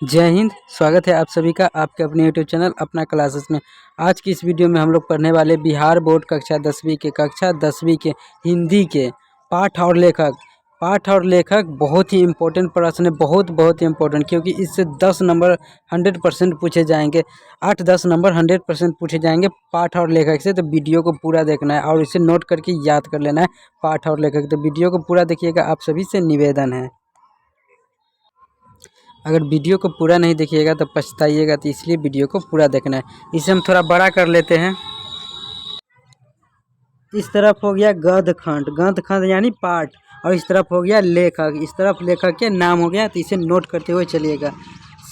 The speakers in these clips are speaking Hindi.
जय हिंद। स्वागत है आप सभी का आपके अपने यूट्यूब चैनल अपना क्लासेस में। आज की इस वीडियो में हम लोग पढ़ने वाले बिहार बोर्ड कक्षा 10वीं के हिंदी के पाठ और लेखक बहुत ही इम्पोर्टेंट प्रश्न है। बहुत ही इम्पोर्टेंट, क्योंकि इससे 10 नंबर 100% पूछे जाएंगे। 8-10 नंबर 100% पूछे जाएंगे पाठ और लेखक से। तो वीडियो को पूरा देखना है और इसे नोट करके याद कर लेना है पाठ और लेखक। तो वीडियो को पूरा देखिएगा, आप सभी से निवेदन है। अगर वीडियो को पूरा नहीं देखिएगा तो पछताइएगा, तो इसलिए वीडियो को पूरा देखना है। इसे हम थोड़ा बड़ा कर लेते हैं। इस तरफ हो गया गद्य खंड यानी पाठ, और इस तरफ हो गया लेखक, इस तरफ लेखक के नाम हो गया। तो इसे नोट करते हुए चलिएगा।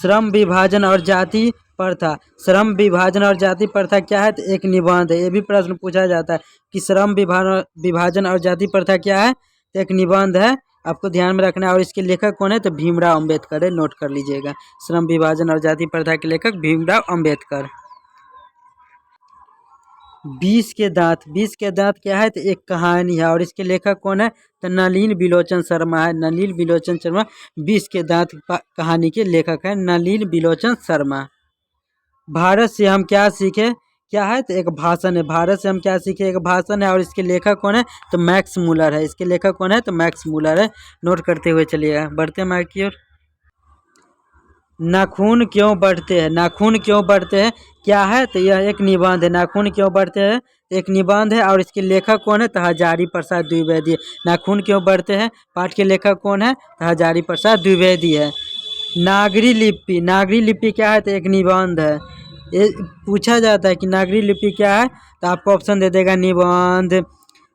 श्रम विभाजन और जाति प्रथा। श्रम विभाजन और जाति प्रथा क्या है? तो एक निबंध है। ये भी प्रश्न पूछा जाता है कि श्रम विभाजन और जाति प्रथा क्या है? तो एक निबंध है, आपको ध्यान में रखना है। और इसके लेखक कौन है? तो भीमराव अंबेडकर है, नोट कर लीजिएगा। श्रम विभाजन और जाति प्रथा के लेखक भीमराव अंबेडकर। 20 के दांत क्या है? तो एक कहानी है, और इसके लेखक कौन है? तो नलिन बिलोचन शर्मा है। नलिन बिलोचन शर्मा 20 के दांत कहानी के लेखक है, नलिन बिलोचन शर्मा। भारत से हम क्या सीखे क्या है? तो एक भाषण है। भारत से हम क्या सीखे एक भाषण है, और इसके लेखक कौन है? तो मैक्स मूलर है। इसके लेखक कौन है? तो मैक्स मूलर है, नोट करते हुए चलिएगा। बढ़ते हैं मार्क की ओर। नाखून क्यों बढ़ते हैं? नाखून क्यों बढ़ते हैं क्या है? तो यह एक निबंध है। नाखून क्यों बढ़ते हैं एक निबंध है, और इसके लेखक कौन है? तो हजारी प्रसाद द्विवेदी। नाखून क्यों बढ़ते हैं पाठ के लेखक कौन है? तो हजारी प्रसाद द्विवेदी है। नागरी लिपि क्या है? तो एक निबंध है। ये पूछा जाता है कि नागरी लिपि क्या है, तो आपको ऑप्शन दे देगा निबंध,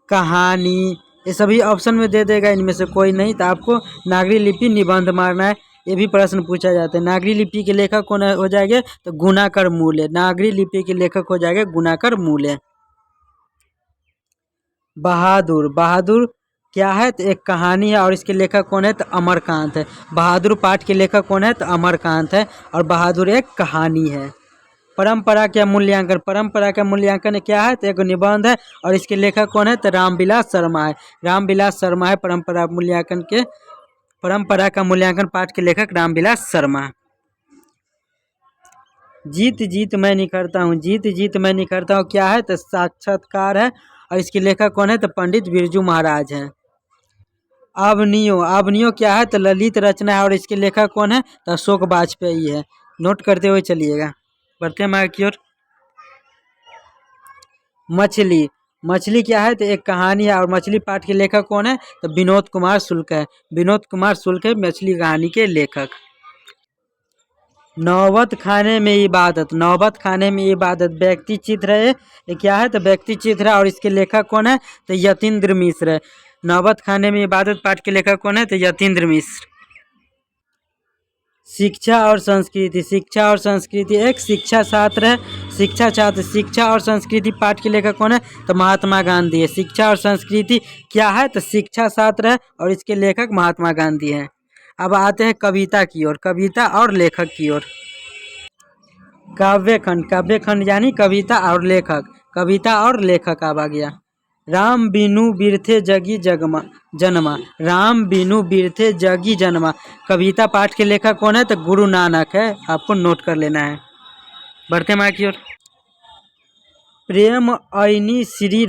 कहानी, ये सभी ऑप्शन में दे देगा। इनमें से कोई नहीं, तो आपको नागरी लिपि निबंध मारना है। ये भी प्रश्न पूछा जाता है। नागरी लिपि के लेखक कौन हो जाएंगे? तो गुणाकर मूल्य। नागरी लिपि के लेखक हो जाएंगे गुणाकर मूल्य। बहादुर क्या है? तो एक कहानी है, और इसके लेखक कौन है? तो अमरकांत है। बहादुर पाठ के लेखक कौन है? तो अमरकांत है, और बहादुर एक कहानी है। परंपरा का मूल्यांकन क्या है? तो एक निबंध है, और इसके लेखक कौन है? तो रामविलास शर्मा है। रामविलास शर्मा है परंपरा का मूल्यांकन पाठ के लेखक रामविलास शर्मा। जीत जीत मैं निखरता हूँ क्या है? तो साक्षात्कार है, और इसके लेखक कौन है? तो पंडित बिरजू महाराज हैं। आवनियो क्या है? तो ललित रचना है, और इसके लेखक कौन है? तो अशोक वाजपेयी है, नोट करते हुए चलिएगा। बढ़ते हैं की ओर। मछली क्या है? तो एक कहानी है, और मछली पाठ के लेखक कौन है? तो विनोद कुमार शुक्ल है। विनोद कुमार शुक्ल है मछली कहानी के लेखक। नौबत खाने में इबादत व्यक्ति चित्र है। ये क्या है? तो व्यक्ति चित्र है, और इसके लेखक कौन है? तो यतीन्द्र मिश्र है। नौबत खाने में इबादत पाठ के लेखक कौन है? तो यतीन्द्र मिश्र। शिक्षा और संस्कृति एक शिक्षा छात्र है। शिक्षा और संस्कृति पाठ के लेखक कौन है? तो महात्मा गांधी है। शिक्षा और संस्कृति क्या है? तो शिक्षा छात्र है, और इसके लेखक महात्मा गांधी हैं। अब आते हैं कविता की ओर, कविता और लेखक की ओर। काव्यखंड यानी कविता और लेखक अब आ गया। राम बिनु बिरथे जगी जन्मा। कविता पाठ के लेखक कौन है? तो गुरु नानक है, आपको नोट कर लेना है। बढ़ते माँ की ओर। प्रेम आईनी श्री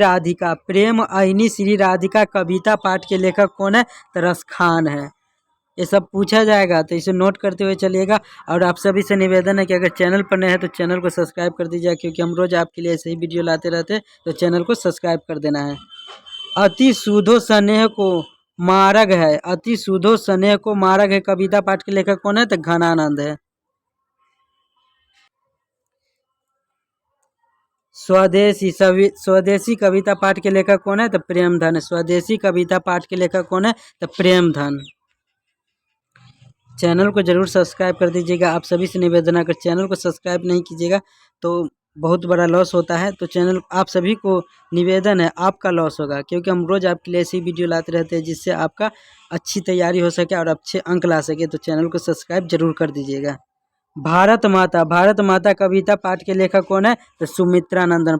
राधिका कविता पाठ के लेखक कौन है? तो रसखान है। ये सब पूछा जाएगा, तो इसे नोट करते हुए चलिएगा। और आप सभी से निवेदन है कि अगर चैनल पर नए हैं तो चैनल को सब्सक्राइब कर दीजिए, क्योंकि हम रोज आपके लिए ऐसे ही वीडियो लाते रहते हैं, तो चैनल को सब्सक्राइब कर देना है। अति सुधो स्नेह को मार्ग है कविता पाठ के लेखक कौन है? तो घनानंद है। स्वदेशी कविता पाठ के लेखक कौन है? तो प्रेमधन। स्वदेशी कविता पाठ के लेखक कौन है? तो प्रेमधन। चैनल को जरूर सब्सक्राइब कर दीजिएगा। आप सभी से निवेदन है, अगर चैनल को सब्सक्राइब नहीं कीजिएगा तो बहुत बड़ा लॉस होता है। तो चैनल आप सभी को निवेदन है, आपका लॉस होगा, क्योंकि हम रोज़ आपके लिए ऐसी वीडियो लाते रहते हैं जिससे आपका अच्छी तैयारी हो सके और अच्छे अंक ला सके। तो चैनल को सब्सक्राइब जरूर कर दीजिएगा। भारत माता कविता पाठ के लेखक कौन है? तो सुमित्रा नंदन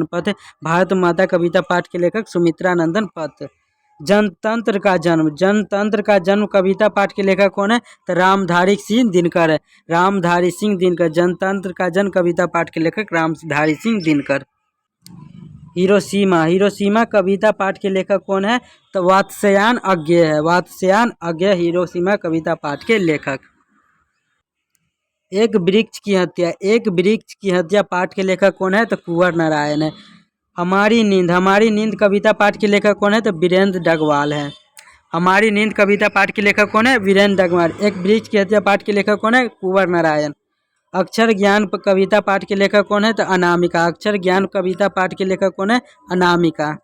पथ। भारत माता कविता पाठ के लेखक सुमित्रा नंदन पथ। जनतंत्र का जन्म, जनतंत्र का जन्म कविता पाठ के लेखक कौन है? तो रामधारी सिंह दिनकर है। रामधारी सिंह दिनकर। जनतंत्र का जन्म कविता पाठ के लेखक रामधारी सिंह दिनकर। हिरोशिमा, हिरोशिमा कविता पाठ के लेखक कौन है? तो वात्स्यायन अज्ञेय है। वात्स्यायन अज्ञेय हिरोशिमा कविता पाठ के लेखक। एक वृक्ष की हत्या, एक वृक्ष की हत्या पाठ के लेखक कौन है? तो कुंवर नारायण है। हमारी नींद, हमारी नींद कविता पाठ के लेखक कौन है? तो वीरेंद्र डगवाल है। हमारी नींद कविता पाठ के लेखक कौन है? वीरेंद्र डगवाल। एक वृक्ष की हत्या पाठ के लेखक कौन है? कुंवर नारायण। अक्षर ज्ञान कविता पाठ के लेखक कौन है? तो अनामिका। अक्षर ज्ञान कविता पाठ के लेखक कौन है? अनामिका।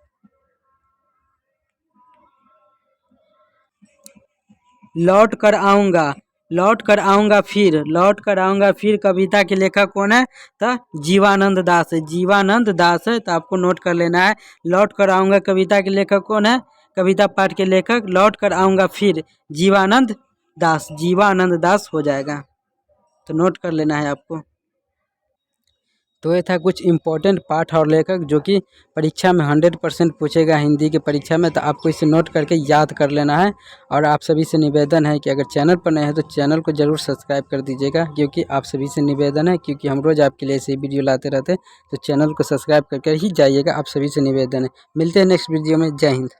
लौट कर आऊँगा, लौट कर आऊँगा फिर, लौट कर आऊँगा फिर कविता के लेखक कौन है? तो जीवानंद दास है। जीवानंद दास है, तो आपको नोट कर लेना है। लौट कर आऊँगा कविता के लेखक कौन है? कविता पाठ के लेखक लौट कर आऊँगा फिर जीवानंद दास। जीवानंद दास हो जाएगा, तो नोट कर लेना है आपको। तो ये था कुछ इम्पोर्टेंट पाठ और लेखक जो कि परीक्षा में 100% पूछेगा हिंदी की परीक्षा में, तो आपको इसे नोट करके याद कर लेना है। और आप सभी से निवेदन है कि अगर चैनल पर नए हैं तो चैनल को ज़रूर सब्सक्राइब कर दीजिएगा, क्योंकि आप सभी से निवेदन है, क्योंकि हम रोज़ आपके लिए ऐसे वीडियो लाते रहते हैं, तो चैनल को सब्सक्राइब करके ही जाइएगा। आप सभी से निवेदन है। मिलते हैं नेक्स्ट वीडियो में। जय हिंद।